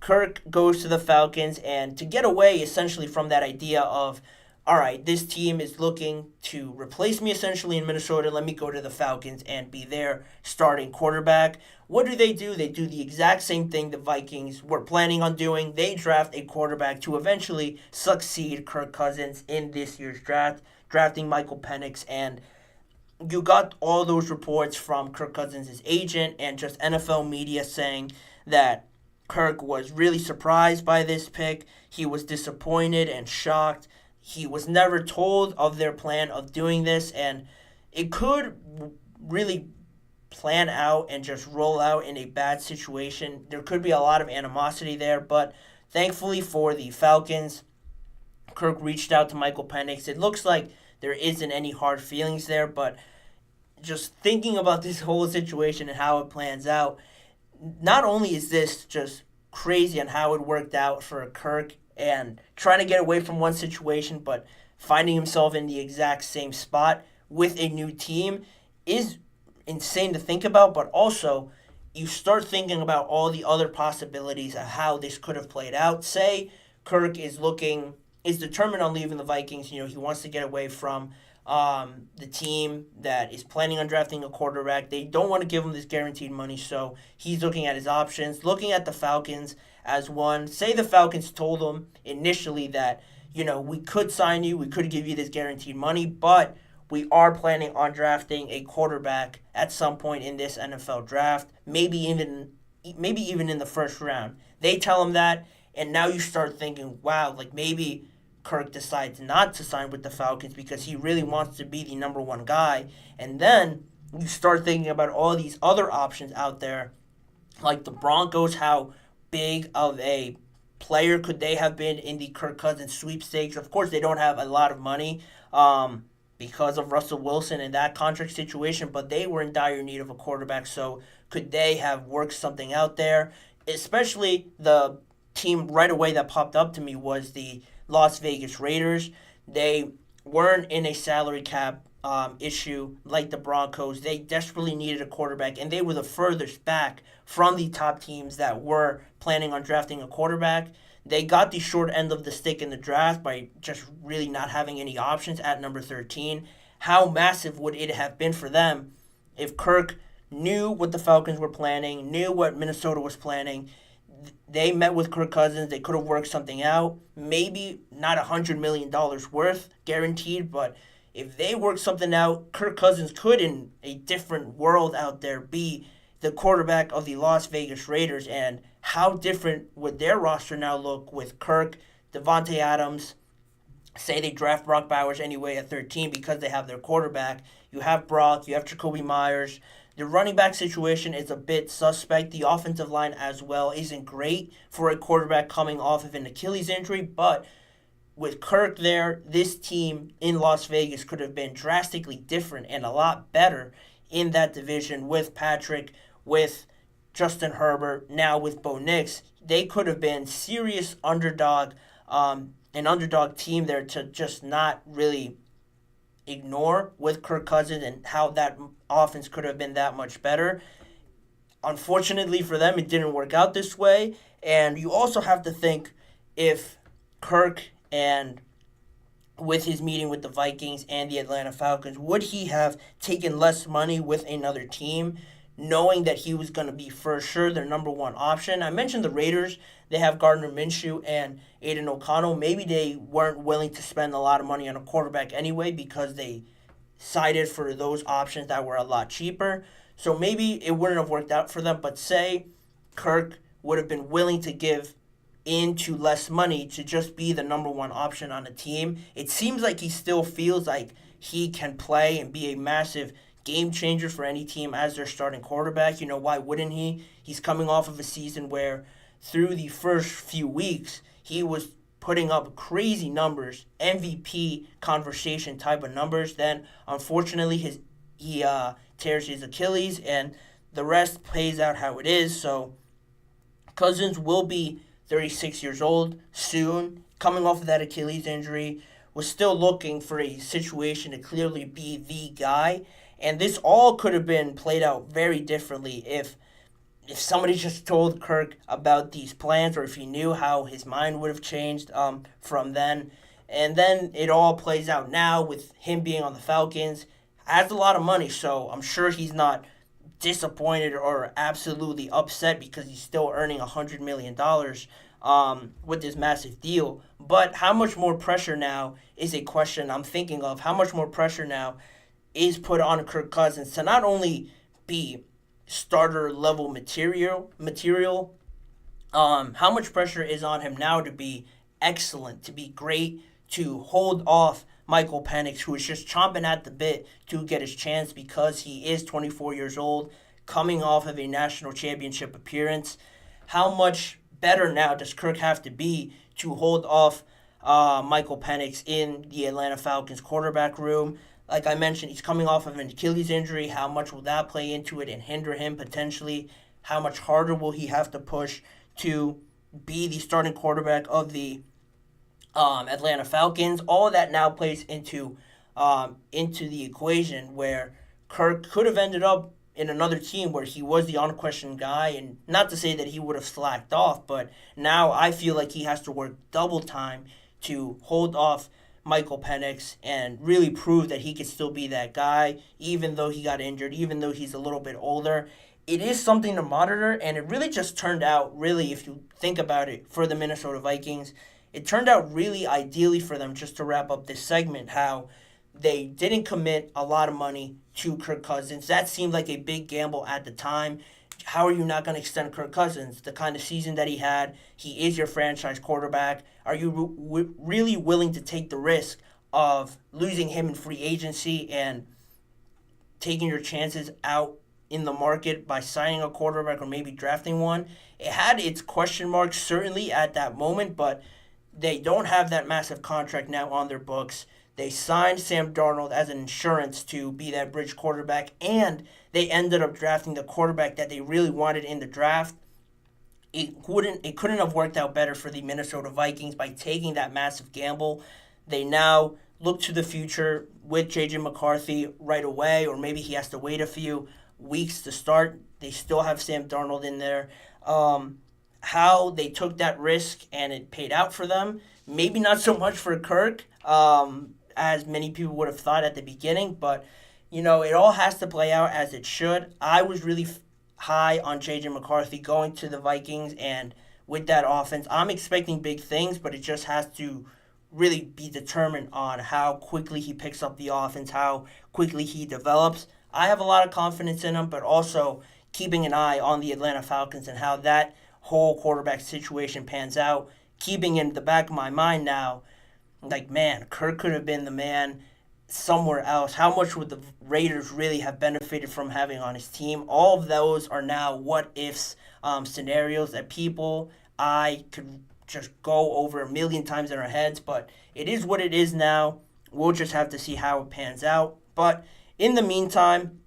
Speaker 1: Kirk goes to the Falcons, and to get away essentially from that idea of, all right, this team is looking to replace me essentially in Minnesota, let me go to the Falcons and be their starting quarterback. What do? They do the exact same thing the Vikings were planning on doing. They draft a quarterback to eventually succeed Kirk Cousins in this year's draft, drafting Michael Penix. And you got all those reports from Kirk Cousins' agent and just NFL media saying that Kirk was really surprised by this pick. He was disappointed and shocked. He was never told of their plan of doing this, and it could really plan out and just roll out in a bad situation. There could be a lot of animosity there, but thankfully for the Falcons, Kirk reached out to Michael Penix. It looks like there isn't any hard feelings there, but just thinking about this whole situation and how it plans out, not only is this just crazy on how it worked out for Kirk and trying to get away from one situation, but finding himself in the exact same spot with a new team is insane to think about, but also you start thinking about all the other possibilities of how this could have played out. Say Kirk is determined on leaving the Vikings. He wants to get away from the team that is planning on drafting a quarterback. They don't want to give him this guaranteed money, so he's looking at his options, looking at the Falcons as one. Say the Falcons told him initially that, we could sign you, we could give you this guaranteed money, but we are planning on drafting a quarterback at some point in this NFL draft, maybe even in the first round. They tell him that, and now you start thinking, wow, like maybe Kirk decides not to sign with the Falcons because he really wants to be the number one guy. And then you start thinking about all these other options out there, like the Broncos. How big of a player could they have been in the Kirk Cousins sweepstakes? Of course, they don't have a lot of money because of Russell Wilson and that contract situation, but they were in dire need of a quarterback. So could they have worked something out there? Especially the team right away that popped up to me was the Las Vegas Raiders. They weren't in a salary cap issue like the Broncos. They desperately needed a quarterback, and they were the furthest back from the top teams that were planning on drafting a quarterback. They got the short end of the stick in the draft by just really not having any options at number 13. How massive would it have been for them if Kirk knew what the Falcons were planning, knew what Minnesota was planning? They met with Kirk Cousins. They could have worked something out. Maybe not $100 million worth guaranteed, but if they work something out, Kirk Cousins could, in a different world out there, be the quarterback of the Las Vegas Raiders. And how different would their roster now look with Kirk, Devontae Adams? Say they draft Brock Bowers anyway at 13 because they have their quarterback. You have Brock, you have Jacoby Myers. The running back situation is a bit suspect. The offensive line as well isn't great for a quarterback coming off of an Achilles injury. But with Kirk there, this team in Las Vegas could have been drastically different and a lot better in that division with Patrick, with Justin Herbert, now with Bo Nix. They could have been serious underdog, an underdog team there to just not really ignore with Kirk Cousins, and how that offense could have been that much better. Unfortunately for them, it didn't work out this way. And you also have to think, if Kirk, and with his meeting with the Vikings and the Atlanta Falcons, would he have taken less money with another team, knowing that he was going to be for sure their number one option? I mentioned the Raiders. They have Gardner Minshew and Aiden O'Connell. Maybe they weren't willing to spend a lot of money on a quarterback anyway because they cited for those options that were a lot cheaper. So maybe it wouldn't have worked out for them. But say Kirk would have been willing to give into less money to just be the number one option on a team. It seems like he still feels like he can play and be a massive game changer for any team as their starting quarterback. Why wouldn't he? He's coming off of a season where through the first few weeks, he was putting up crazy numbers, MVP conversation type of numbers. Then, unfortunately, he tears his Achilles, and the rest plays out how it is. So, Cousins will be 36 years old soon, coming off of that Achilles injury, was still looking for a situation to clearly be the guy. And this all could have been played out very differently if somebody just told Kirk about these plans, or if he knew how his mind would have changed from then. And then it all plays out now with him being on the Falcons. Has a lot of money, so I'm sure he's not disappointed or absolutely upset because he's still earning $100 million with this massive deal. But how much more pressure now is a question I'm thinking of. How much more pressure now is put on Kirk Cousins to not only be starter level material, how much pressure is on him now to be excellent, to be great, to hold off Michael Penix, who is just chomping at the bit to get his chance because he is 24 years old, coming off of a national championship appearance. How much better now does Kirk have to be to hold off Michael Penix in the Atlanta Falcons quarterback room? Like I mentioned, he's coming off of an Achilles injury. How much will that play into it and hinder him potentially? How much harder will he have to push to be the starting quarterback of the Atlanta Falcons? All of that now plays into the equation where Kirk could have ended up in another team where he was the unquestioned guy, and not to say that he would have slacked off, but now I feel like he has to work double time to hold off Michael Penix and really prove that he could still be that guy, even though he got injured, even though he's a little bit older. It is something to monitor, and it really just turned out, really, if you think about it, for the Minnesota Vikings, it turned out really ideally for them, just to wrap up this segment, how they didn't commit a lot of money to Kirk Cousins. That seemed like a big gamble at the time. How are you not going to extend Kirk Cousins? The kind of season that he had, he is your franchise quarterback. Are you really willing to take the risk of losing him in free agency and taking your chances out in the market by signing a quarterback or maybe drafting one? It had its question marks certainly at that moment, but they don't have that massive contract now on their books. They signed Sam Darnold as an insurance to be that bridge quarterback, and they ended up drafting the quarterback that they really wanted in the draft. It couldn't have worked out better for the Minnesota Vikings by taking that massive gamble. They now look to the future with J.J. McCarthy right away, or maybe he has to wait a few weeks to start. They still have Sam Darnold in there. How they took that risk and it paid out for them. Maybe not so much for Kirk, as many people would have thought at the beginning, but it all has to play out as it should. I was really high on J.J. McCarthy going to the Vikings, and with that offense, I'm expecting big things, but it just has to really be determined on how quickly he picks up the offense, how quickly he develops. I have a lot of confidence in him, but also keeping an eye on the Atlanta Falcons and how that whole quarterback situation pans out, keeping in the back of my mind now, like, man, Kirk could have been the man somewhere else. How much would the Raiders really have benefited from having on his team? All of those are now what-ifs scenarios that I could just go over a million times in our heads, but it is what it is now. We'll just have to see how it pans out. But in the meantime,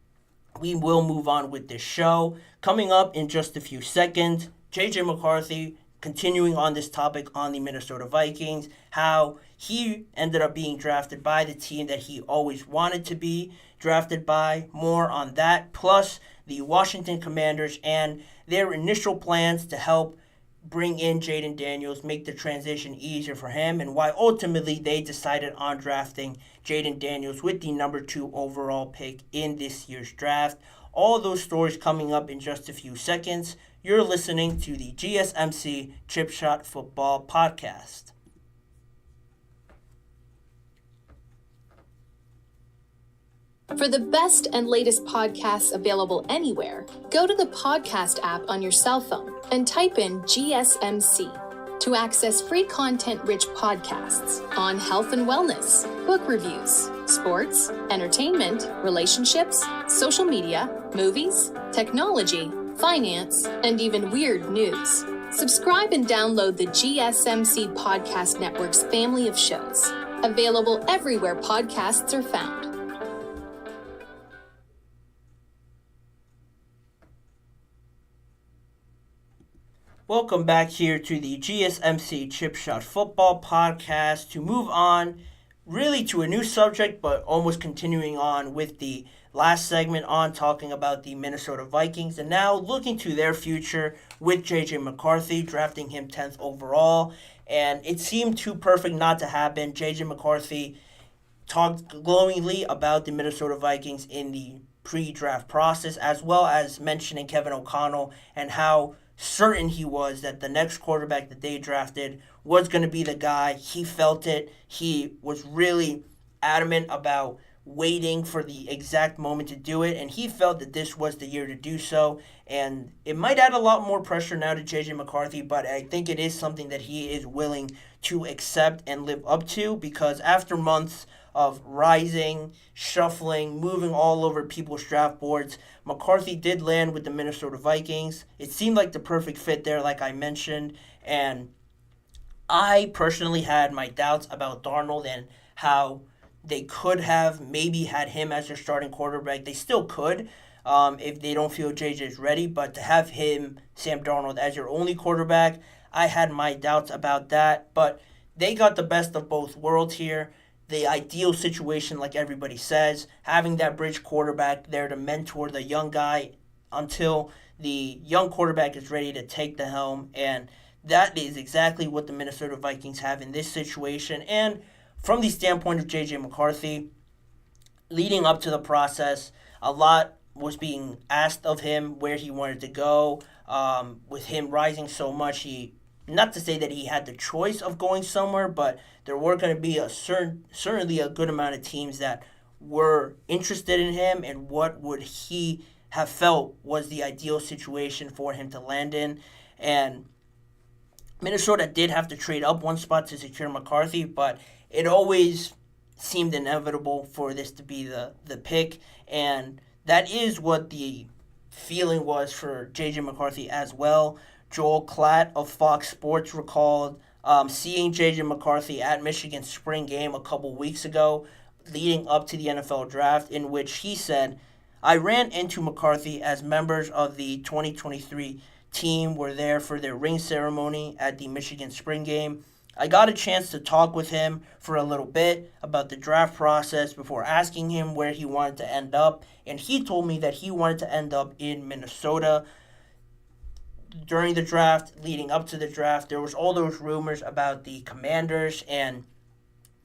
Speaker 1: we will move on with this show. Coming up in just a few seconds, J.J. McCarthy, continuing on this topic on the Minnesota Vikings, how he ended up being drafted by the team that he always wanted to be drafted by. More on that, plus the Washington Commanders and their initial plans to help bring in Jaden Daniels, make the transition easier for him, and why ultimately they decided on drafting Jaden Daniels with the number 2 overall pick in this year's draft. All those stories coming up in just a few seconds. You're listening to the GSMC Chip Shot Football Podcast.
Speaker 4: For the best and latest podcasts available anywhere, go to the podcast app on your cell phone and type in GSMC to access free content-rich podcasts on health and wellness, book reviews, sports, entertainment, relationships, social media, movies, technology, finance, and even weird news. Subscribe and download the GSMC Podcast Network's family of shows, available everywhere podcasts are found.
Speaker 1: Welcome back here to the GSMC Chip Shot Football Podcast to move on really to a new subject, but almost continuing on with the last segment on talking about the Minnesota Vikings and now looking to their future with J.J. McCarthy, drafting him 10th overall. And it seemed too perfect not to happen. J.J. McCarthy talked glowingly about the Minnesota Vikings in the pre-draft process, as well as mentioning Kevin O'Connell and how certain he was that the next quarterback that they drafted was going to be the guy. He felt it. He was really adamant about waiting for the exact moment to do it, and he felt that this was the year to do so. And it might add a lot more pressure now to J.J. McCarthy, but I think it is something that he is willing to accept and live up to, because after months of rising, shuffling, moving all over people's draft boards, McCarthy did land with the Minnesota Vikings. It seemed like the perfect fit there, like I mentioned, and I personally had my doubts about Darnold and how they could have maybe had him as their starting quarterback. They still could if they don't feel JJ's ready, but to have him, Sam Darnold, as your only quarterback, I had my doubts about that, but they got the best of both worlds here. The ideal situation, like everybody says, having that bridge quarterback there to mentor the young guy until the young quarterback is ready to take the helm. And that is exactly what the Minnesota Vikings have in this situation. And from the standpoint of J.J. McCarthy, leading up to the process, a lot was being asked of him where he wanted to go. With him rising so much, not to say that he had the choice of going somewhere, but there were going to be certainly a good amount of teams that were interested in him, and what would he have felt was the ideal situation for him to land in. And Minnesota did have to trade up one spot to secure McCarthy, but it always seemed inevitable for this to be the pick, and that is what the feeling was for J.J. McCarthy as well. Joel Klatt of Fox Sports recalled seeing J.J. McCarthy at Michigan's spring game a couple weeks ago, leading up to the NFL draft, in which he said, "I ran into McCarthy as members of the 2023 team were there for their ring ceremony at the Michigan spring game. I got a chance to talk with him for a little bit about the draft process before asking him where he wanted to end up, and he told me that he wanted to end up in Minnesota." During the draft, leading up to the draft, there was all those rumors about the Commanders and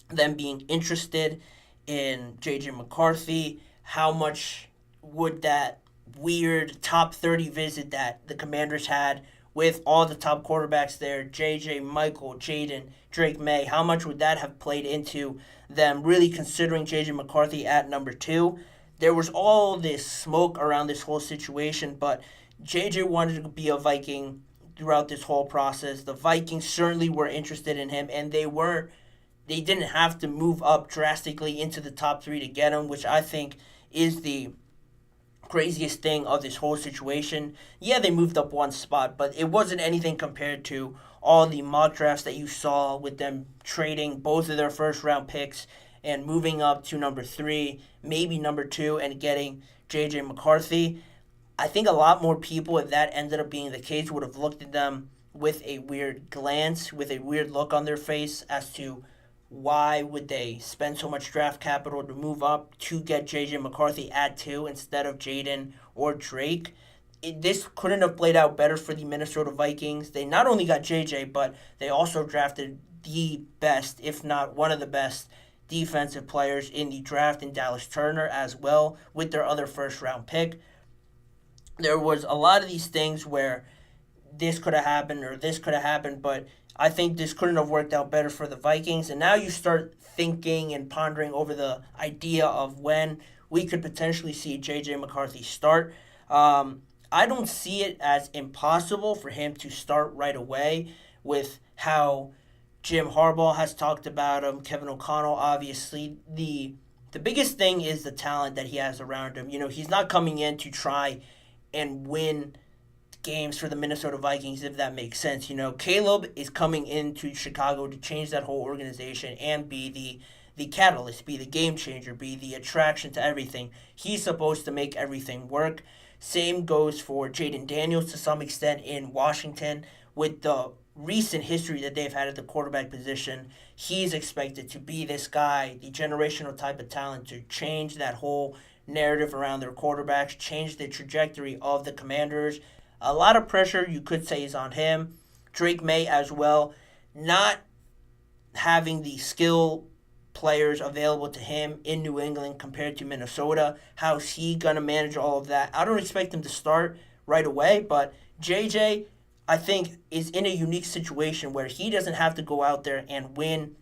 Speaker 1: them being interested in J.J. McCarthy. How much would that weird top 30 visit that the Commanders had with all the top quarterbacks there, J.J., Michael, Jaden, Drake May, how much would that have played into them really considering J.J. McCarthy at number 2? There was all this smoke around this whole situation, but J.J. wanted to be a Viking throughout this whole process. The Vikings certainly were interested in him, and they didn't have to move up drastically into the top 3 to get him, which I think is the craziest thing of this whole situation. Yeah, they moved up one spot, but it wasn't anything compared to all the mock drafts that you saw with them trading both of their first round picks and moving up to number 3, maybe number 2, and getting J.J. McCarthy. I think a lot more people, if that ended up being the case, would have looked at them with a weird glance, with a weird look on their face as to why would they spend so much draft capital to move up to get J.J. McCarthy at 2 instead of Jaden or Drake. This couldn't have played out better for the Minnesota Vikings. They not only got J.J., but they also drafted the best, if not one of the best, defensive players in the draft in Dallas Turner as well with their other first-round pick. There was a lot of these things where this could have happened or this could have happened, but I think this couldn't have worked out better for the Vikings. And now you start thinking and pondering over the idea of when we could potentially see J.J. McCarthy start. I don't see it as impossible for him to start right away with how Jim Harbaugh has talked about him, Kevin O'Connell, obviously. The biggest thing is the talent that he has around him. You know, he's not coming in to try and win games for the Minnesota Vikings, if that makes sense. Caleb is coming into Chicago to change that whole organization and be the catalyst, be the game changer, be the attraction to everything. He's supposed to make everything work. Same goes for Jaden Daniels to some extent in Washington. With the recent history that they've had at the quarterback position, he's expected to be this guy, the generational type of talent to change that whole narrative around their quarterbacks, change the trajectory of the Commanders. A lot of pressure, you could say, is on him. Drake May as well, not having the skill players available to him in New England compared to Minnesota. How's he going to manage all of that? I don't expect him to start right away, but JJ, I think, is in a unique situation where he doesn't have to go out there and win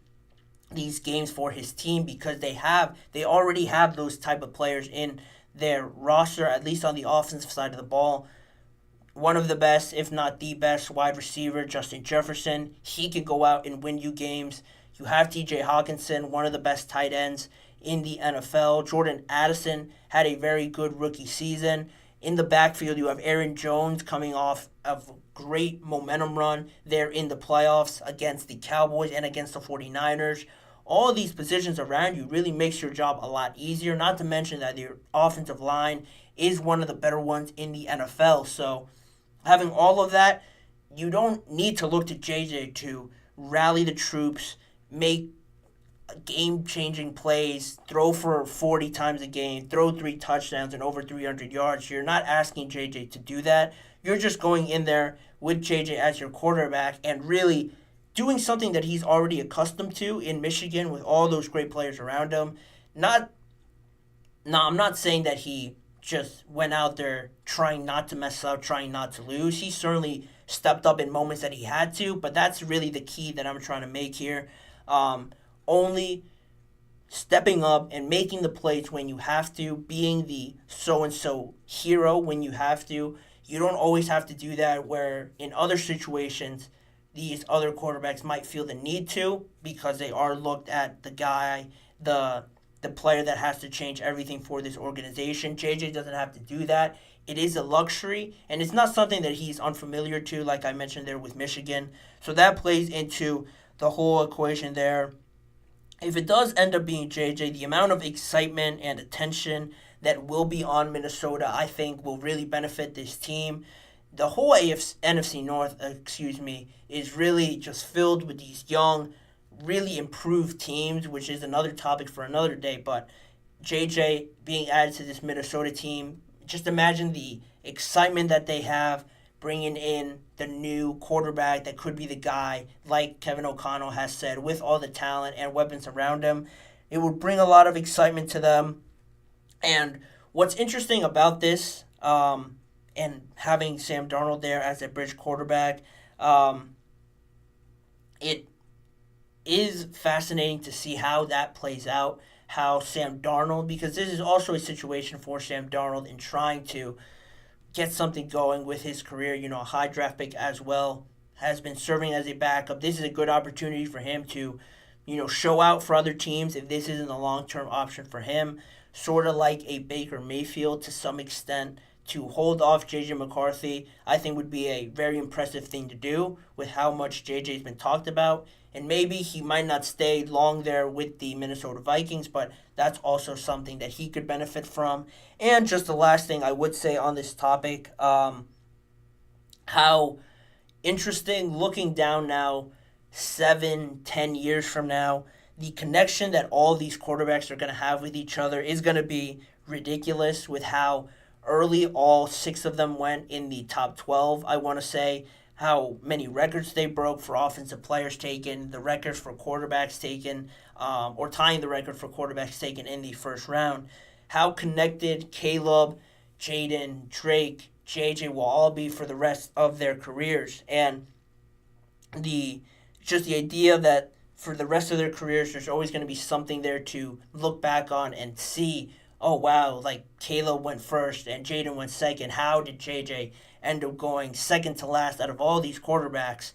Speaker 1: these games for his team because they already have those type of players in their roster, at least on the offensive side of the ball. One of the best, if not the best, wide receiver, Justin Jefferson. He could go out and win you games. You have TJ Hawkinson, one of the best tight ends in the NFL. Jordan Addison had a very good rookie season. In the backfield, you have Aaron Jones coming off of a great momentum run there in the playoffs against the Cowboys and against the 49ers. All of these positions around you really makes your job a lot easier, not to mention that your offensive line is one of the better ones in the NFL. So having all of that, you don't need to look to JJ to rally the troops, make game-changing plays, throw for 40 times a game, throw 3 touchdowns and over 300 yards. You're not asking JJ to do that. You're just going in there with JJ as your quarterback and really doing something that he's already accustomed to in Michigan with all those great players around him. I'm not saying that he just went out there trying not to mess up, trying not to lose. He certainly stepped up in moments that he had to, but that's really the key that I'm trying to make here. Only stepping up and making the plays when you have to, being the so-and-so hero when you have to. You don't always have to do that, where in other situations, these other quarterbacks might feel the need to because they are looked at the guy, the player that has to change everything for this organization. JJ doesn't have to do that. It is a luxury, and it's not something that he's unfamiliar to, like I mentioned there with Michigan. So that plays into the whole equation there. If it does end up being JJ, the amount of excitement and attention that will be on Minnesota, I think, will really benefit this team. The whole NFC North, is really just filled with these young, really improved teams, which is another topic for another day. But JJ being added to this Minnesota team, just imagine the excitement that they have bringing in the new quarterback that could be the guy, like Kevin O'Connell has said, with all the talent and weapons around him. It would bring a lot of excitement to them. And what's interesting about this, and having Sam Darnold there as a bridge quarterback, it is fascinating to see how that plays out, how Sam Darnold, because this is also a situation for Sam Darnold in trying to get something going with his career, a high draft pick as well, has been serving as a backup. This is a good opportunity for him to, show out for other teams if this isn't a long-term option for him, sort of like a Baker Mayfield to some extent. To hold off J.J. McCarthy, I think would be a very impressive thing to do with how much J.J.'s been talked about. And maybe he might not stay long there with the Minnesota Vikings, but that's also something that he could benefit from. And just the last thing I would say on this topic, how interesting looking down now, 7-10 years from now, the connection that all these quarterbacks are going to have with each other is going to be ridiculous with how early all 6 of them went in the top 12, I want to say. How many records they broke for offensive players taken, the records for quarterbacks taken, or tying the record for quarterbacks taken in the first round. How connected Caleb, Jaden, Drake, JJ will all be for the rest of their careers. And the idea that for the rest of their careers, there's always going to be something there to look back on and see, oh, wow, like Caleb went first and Jaden went second. How did JJ end up going second to last out of all these quarterbacks?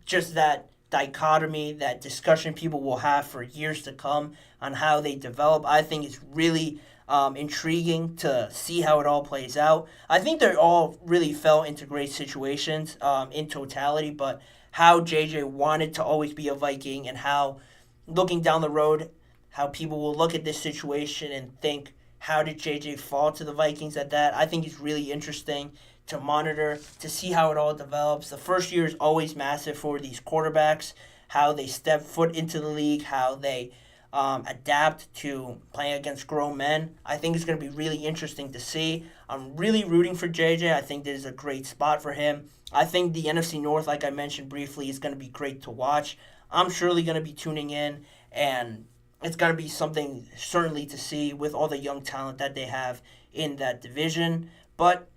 Speaker 1: Just that dichotomy, that discussion people will have for years to come on how they develop, I think is really intriguing to see how it all plays out. I think they all really fell into great situations in totality, but how JJ wanted to always be a Viking and how, looking down the road, how people will look at this situation and think, how did JJ fall to the Vikings at that? I think it's really interesting to monitor, to see how it all develops. The first year is always massive for these quarterbacks, how they step foot into the league, how they adapt to playing against grown men. I think it's going to be really interesting to see. I'm really rooting for JJ. I think this is a great spot for him. I think the NFC North, like I mentioned briefly, is going to be great to watch. I'm surely going to be tuning in, and it's going to be something certainly to see with all the young talent that they have in that division. But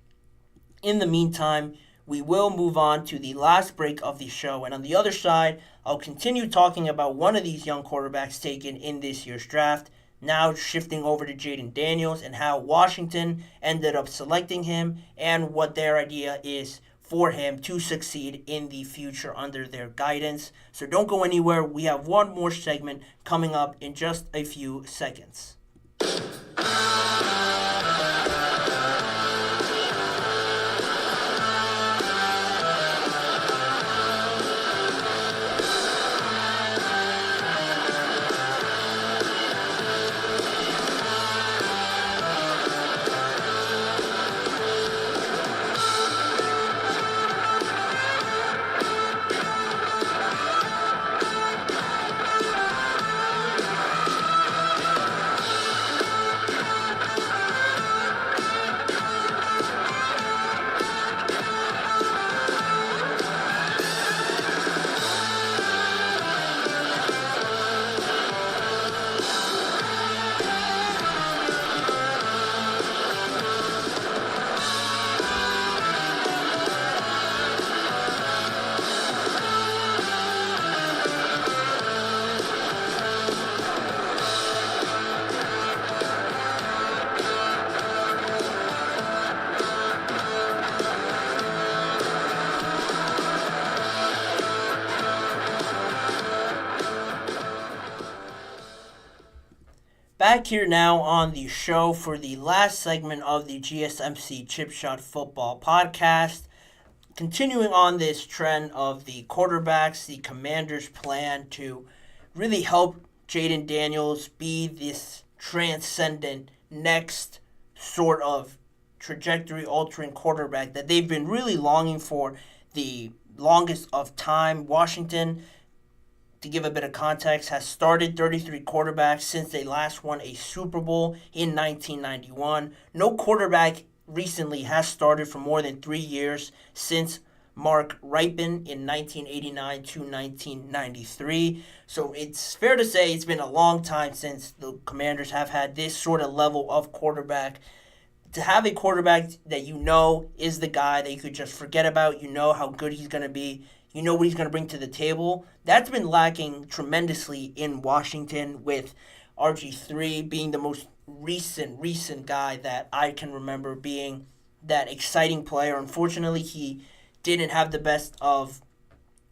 Speaker 1: in the meantime, we will move on to the last break of the show. And on the other side, I'll continue talking about one of these young quarterbacks taken in this year's draft. Now shifting over to Jaden Daniels and how Washington ended up selecting him and what their idea is for him to succeed in the future under their guidance. So don't go anywhere. We have one more segment coming up in just a few seconds. Back here now on the show for the last segment of the GSMC Chip Shot Football Podcast. Continuing on this trend of the quarterbacks, the Commanders' plan to really help Jaden Daniels be this transcendent next sort of trajectory-altering quarterback that they've been really longing for the longest of time. Washington, to give a bit of context, has started 33 quarterbacks since they last won a Super Bowl in 1991. No quarterback recently has started for more than 3 years since Mark Ripon in 1989 to 1993. So it's fair to say it's been a long time since the Commanders have had this sort of level of quarterback. To have a quarterback that you know is the guy that you could just forget about, you know how good he's going to be, you know what he's going to bring to the table, that's been lacking tremendously in Washington, with RG3 being the most recent guy that I can remember being that exciting player. Unfortunately, he didn't have the best of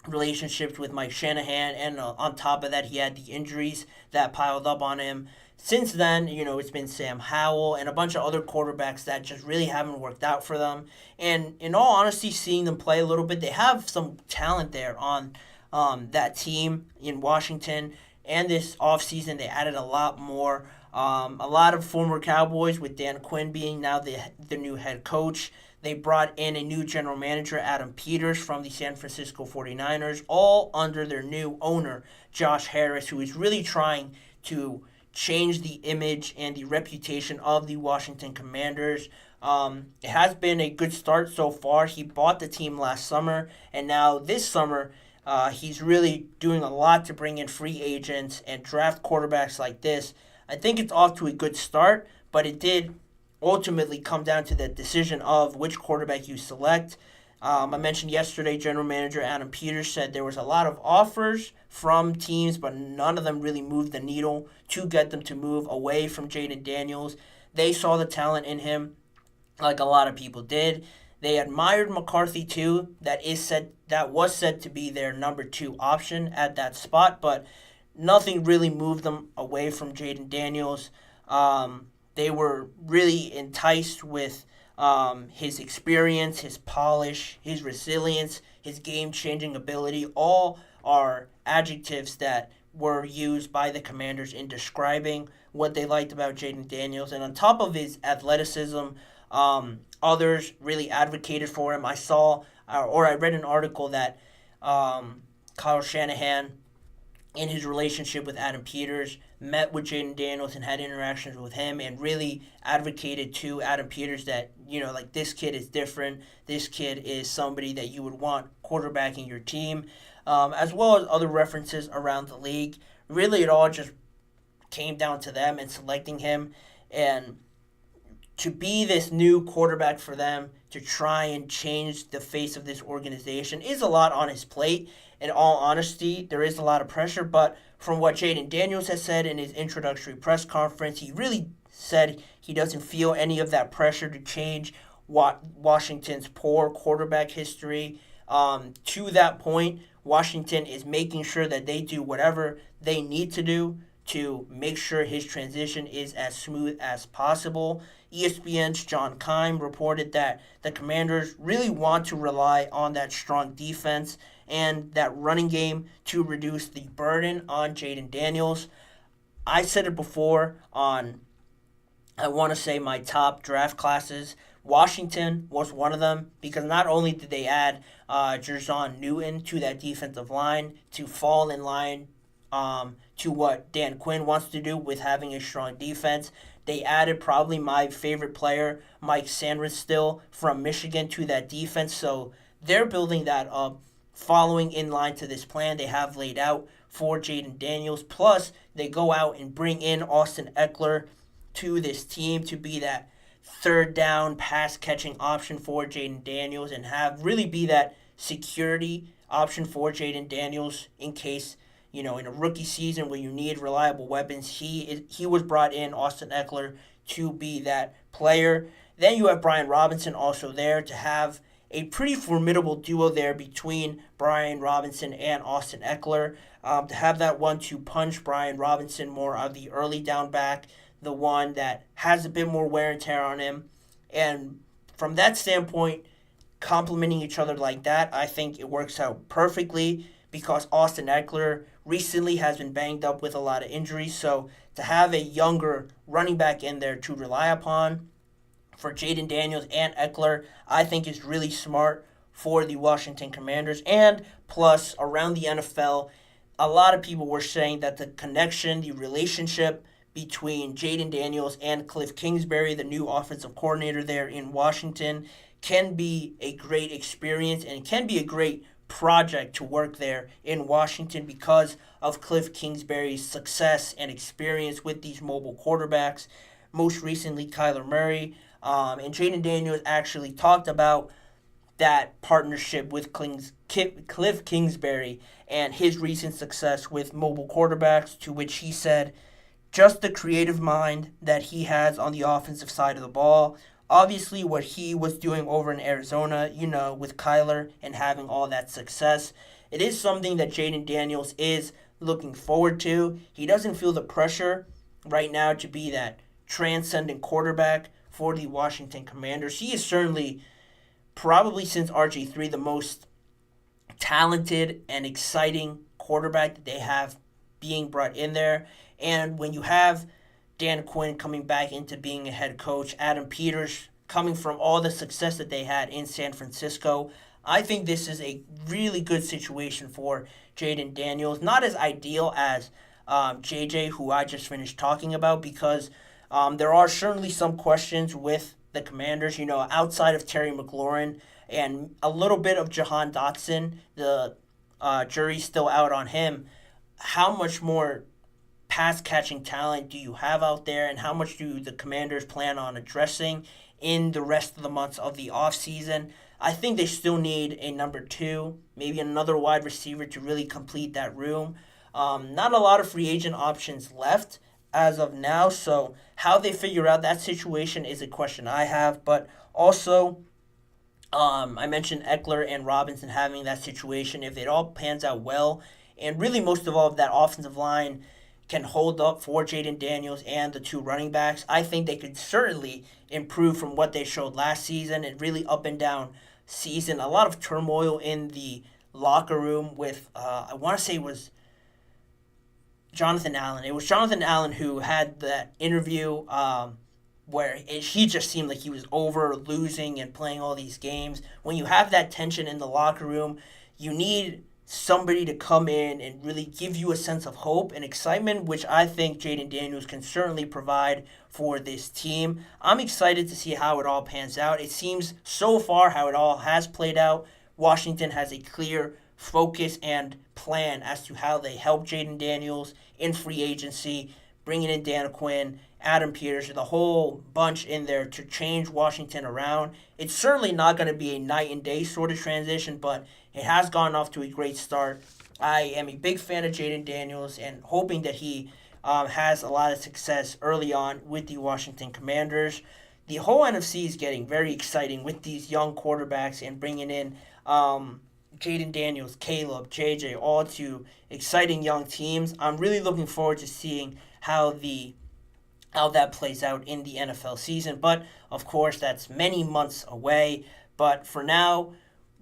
Speaker 1: relationships with Mike Shanahan, and on top of that, he had the injuries that piled up on him. Since then, it's been Sam Howell and a bunch of other quarterbacks that just really haven't worked out for them. And in all honesty, seeing them play a little bit, they have some talent there on that team in Washington. And this offseason, they added a lot more. A lot of former Cowboys, with Dan Quinn being now the new head coach. They brought in a new general manager, Adam Peters, from the San Francisco 49ers, all under their new owner, Josh Harris, who is really trying to change the image and the reputation of the Washington Commanders. It has been a good start so far. He bought the team last summer, and now this summer, he's really doing a lot to bring in free agents and draft quarterbacks like this. I think it's off to a good start, but it did ultimately come down to the decision of which quarterback you select. I mentioned yesterday, General Manager Adam Peters said there was a lot of offers from teams, but none of them really moved the needle to get them to move away from Jaden Daniels. They saw the talent in him, like a lot of people did. They admired McCarthy too. That was said to be their number 2 option at that spot, but nothing really moved them away from Jaden Daniels. they were really enticed with his experience, his polish, his resilience, his game-changing ability. All are adjectives that were used by the Commanders in describing what they liked about Jaden Daniels. And on top of his athleticism, others really advocated for him. I read an article that Kyle Shanahan, in his relationship with Adam Peters, met with Jaden Daniels and had interactions with him and really advocated to Adam Peters that, like, this kid is different. This kid is somebody that you would want quarterbacking your team, as well as other references around the league. Really, it all just came down to them and selecting him. And to be this new quarterback for them, to try and change the face of this organization, is a lot on his plate. In all honesty, there is a lot of pressure, but from what Jaden Daniels has said in his introductory press conference, he really said he doesn't feel any of that pressure to change Washington's poor quarterback history. To that point, Washington is making sure that they do whatever they need to do to make sure his transition is as smooth as possible. ESPN's John Keim reported that the Commanders really want to rely on that strong defense and that running game to reduce the burden on Jaden Daniels. I said it before on, I want to say, my top draft classes. Washington was one of them because not only did they add Jerzon Newton to that defensive line to fall in line to what Dan Quinn wants to do with having a strong defense, they added probably my favorite player, Mike Sanders, from Michigan, to that defense. So they're building that up, following in line to this plan they have laid out for Jaden Daniels. Plus, they go out and bring in Austin Eckler to this team to be that third down pass catching option for Jaden Daniels and really be that security option for Jaden Daniels in case, in a rookie season where you need reliable weapons. He was brought in, Austin Eckler, to be that player. Then you have Brian Robinson also there to have a pretty formidable duo there between Brian Robinson and Austin Eckler. To have that 1-2 punch, Brian Robinson more of the early down back, the one that has a bit more wear and tear on him. And from that standpoint, complementing each other like that, I think it works out perfectly because Austin Eckler recently has been banged up with a lot of injuries. So to have a younger running back in there to rely upon for Jaden Daniels and Eckler, I think is really smart for the Washington Commanders. And plus, around the NFL, a lot of people were saying that the connection, the relationship between Jaden Daniels and Cliff Kingsbury, the new offensive coordinator there in Washington, can be a great experience and can be a great project to work there in Washington because of Cliff Kingsbury's success and experience with these mobile quarterbacks. Most recently, Kyler Murray. And Jaden Daniels actually talked about that partnership with Cliff Kingsbury and his recent success with mobile quarterbacks, to which he said, just the creative mind that he has on the offensive side of the ball. Obviously, what he was doing over in Arizona, with Kyler and having all that success, it is something that Jaden Daniels is looking forward to. He doesn't feel the pressure right now to be that transcendent quarterback for the Washington Commanders. He is certainly, probably since RG3, the most talented and exciting quarterback that they have being brought in there. And when you have Dan Quinn coming back into being a head coach, Adam Peters coming from all the success that they had in San Francisco, I think this is a really good situation for Jaden Daniels. Not as ideal as JJ, who I just finished talking about, because there are certainly some questions with the Commanders, outside of Terry McLaurin and a little bit of Jahan Dotson. The jury's still out on him. How much more pass-catching talent do you have out there, and how much do the Commanders plan on addressing in the rest of the months of the offseason? I think they still need a number 2, maybe another wide receiver to really complete that room. Not a lot of free agent options left as of now, so how they figure out that situation is a question I have. But also, I mentioned Eckler and Robinson having that situation. If it all pans out well, and really most of all, if that offensive line can hold up for Jaden Daniels and the two running backs. I think they could certainly improve from what they showed last season. And really up and down season. A lot of turmoil in the locker room with, I want to say it was Jonathan Allen. It was Jonathan Allen who had that interview where he just seemed like he was over losing and playing all these games. When you have that tension in the locker room, you need somebody to come in and really give you a sense of hope and excitement, which I think Jaden Daniels can certainly provide for this team. I'm excited to see how it all pans out. It seems so far how it all has played out. Washington has a clear focus and plan as to how they help Jaden Daniels in free agency, bringing in Dan Quinn, Adam Peters, the whole bunch in there to change Washington around. It's certainly not going to be a night and day sort of transition, but it has gone off to a great start. I am a big fan of Jaden Daniels and hoping that he has a lot of success early on with the Washington Commanders. The whole NFC is getting very exciting with these young quarterbacks and bringing in Jaden Daniels, Caleb, JJ, all two exciting young teams. I'm really looking forward to seeing how that plays out in the NFL season. But, of course, that's many months away. But for now,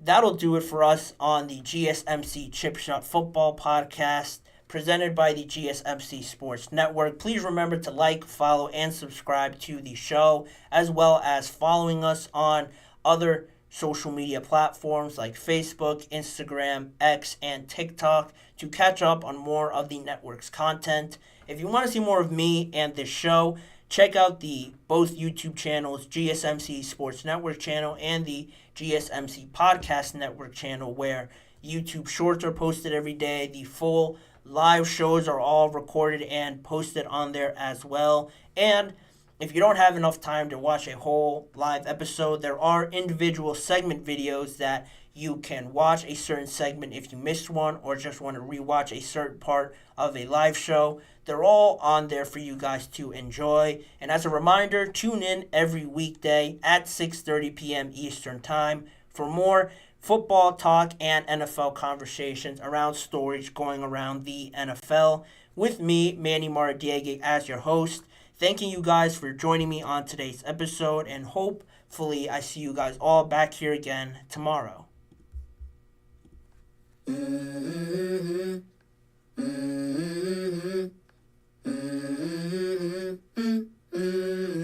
Speaker 1: that'll do it for us on the GSMC Chip Shot Football Podcast presented by the GSMC Sports Network. Please remember to like, follow, and subscribe to the show, as well as following us on other social media platforms like Facebook, Instagram, X, and TikTok to catch up on more of the network's content. If you want to see more of me and this show, check out the both YouTube channels, GSMC Sports Network channel and the GSMC Podcast Network channel, where YouTube shorts are posted every day. The full live shows are all recorded and posted on there as well. And if you don't have enough time to watch a whole live episode, there are individual segment videos that you can watch a certain segment if you missed one or just want to rewatch a certain part of a live show. They're all on there for you guys to enjoy. And as a reminder, tune in every weekday at 6:30 p.m. Eastern Time for more football talk and NFL conversations around stories going around the NFL. With me, Manny Maradiaga, as your host. Thanking you guys for joining me on today's episode, and hopefully I see you guys all back here again tomorrow.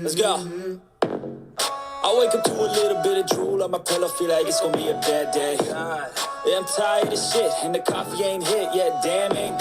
Speaker 2: Let's go. I wake up to a little bit of drool on my pillow, feel like it's gonna be a bad day. Yeah, I'm tired of shit, and the coffee ain't hit yet, damn ain't that.